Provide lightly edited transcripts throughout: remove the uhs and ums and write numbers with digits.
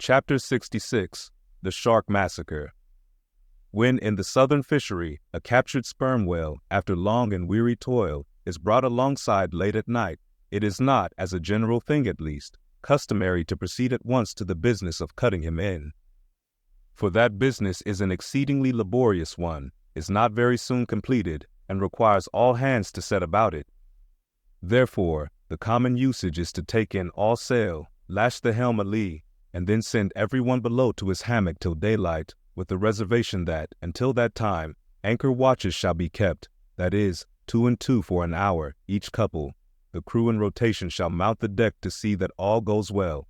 Chapter 66, The Shark Massacre. When in the southern fishery, a captured sperm whale, after long and weary toil, is brought alongside late at night, it is not, as a general thing at least, customary to proceed at once to the business of cutting him in. For that business is an exceedingly laborious one, is not very soon completed, and requires all hands to set about it. Therefore, the common usage is to take in all sail, lash the helm a-lee, and then send everyone below to his hammock till daylight, with the reservation that, until that time, anchor watches shall be kept, that is, 2 and 2 for an hour, each couple. The crew in rotation shall mount the deck to see that all goes well.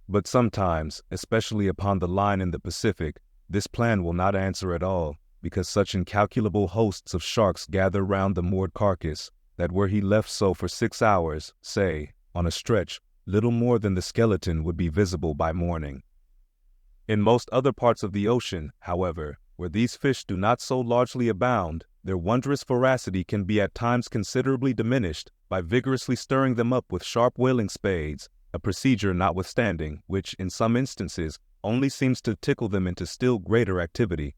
But sometimes, especially upon the line in the Pacific, this plan will not answer at all, because such incalculable hosts of sharks gather round the moored carcass, that were he left so for 6 hours, say, on a stretch, little more than the skeleton would be visible by morning. In most other parts of the ocean, however, where these fish do not so largely abound, their wondrous voracity can be at times considerably diminished by vigorously stirring them up with sharp whaling spades, a procedure notwithstanding which, in some instances, only seems to tickle them into still greater activity.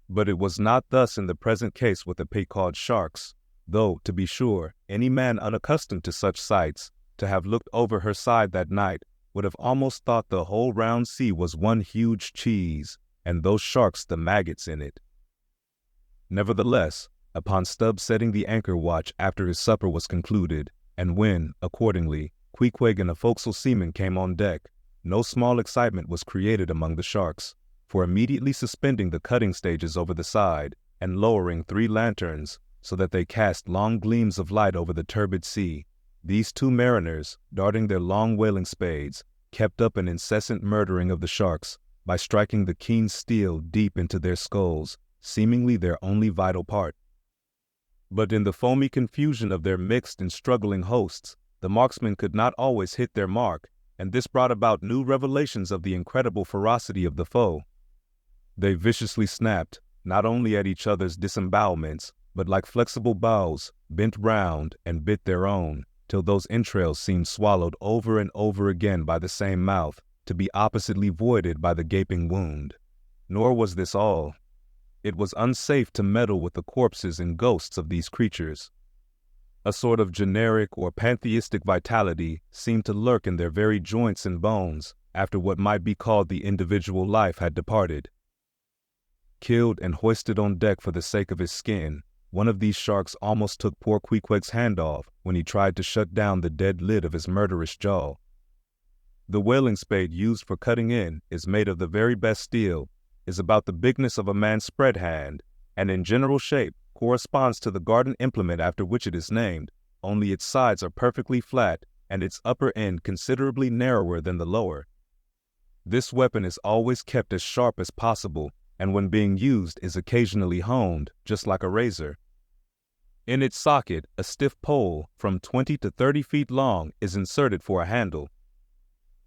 But it was not thus in the present case with the Pequod sharks, though, to be sure, any man unaccustomed to such sights, to have looked over her side that night, would have almost thought the whole round sea was one huge cheese, and those sharks the maggots in it. Nevertheless, upon Stubbs setting the anchor watch after his supper was concluded, and when, accordingly, Queequeg and a forecastle seaman came on deck, no small excitement was created among the sharks, for immediately suspending the cutting stages over the side, and lowering 3 lanterns, so that they cast long gleams of light over the turbid sea, these 2 mariners, darting their long whaling spades, kept up an incessant murdering of the sharks, by striking the keen steel deep into their skulls, seemingly their only vital part. But in the foamy confusion of their mixed and struggling hosts, the marksmen could not always hit their mark, and this brought about new revelations of the incredible ferocity of the foe. They viciously snapped, not only at each other's disembowelments, but like flexible bows, bent round and bit their own, till those entrails seemed swallowed over and over again by the same mouth, to be oppositely voided by the gaping wound. Nor was this all. It was unsafe to meddle with the corpses and ghosts of these creatures. A sort of generic or pantheistic vitality seemed to lurk in their very joints and bones, after what might be called the individual life had departed. Killed and hoisted on deck for the sake of his skin, one of these sharks almost took poor Queequeg's hand off when he tried to shut down the dead lid of his murderous jaw. The whaling spade used for cutting in is made of the very best steel, is about the bigness of a man's spread hand, and in general shape corresponds to the garden implement after which it is named, only its sides are perfectly flat and its upper end considerably narrower than the lower. This weapon is always kept as sharp as possible, and when being used is occasionally honed, just like a razor. In its socket, a stiff pole, from 20 to 30 feet long, is inserted for a handle.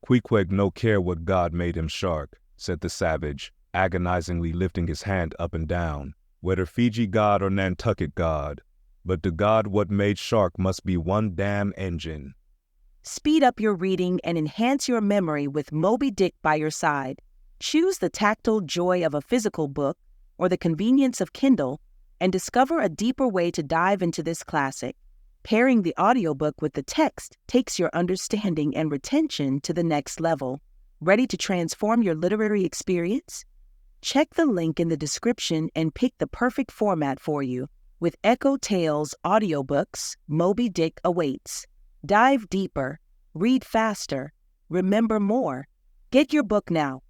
"Queequeg no care what god made him shark," said the savage, agonizingly lifting his hand up and down, "whether Fiji god or Nantucket god, but the god what made shark must be one damn engine." Speed up your reading and enhance your memory with Moby Dick by your side. Choose the tactile joy of a physical book or the convenience of Kindle, and discover a deeper way to dive into this classic. Pairing the audiobook with the text takes your understanding and retention to the next level. Ready to transform your literary experience? Check the link in the description and pick the perfect format for you. With EchoTales Audiobooks, Moby Dick awaits. Dive deeper, read faster, remember more. Get your book now.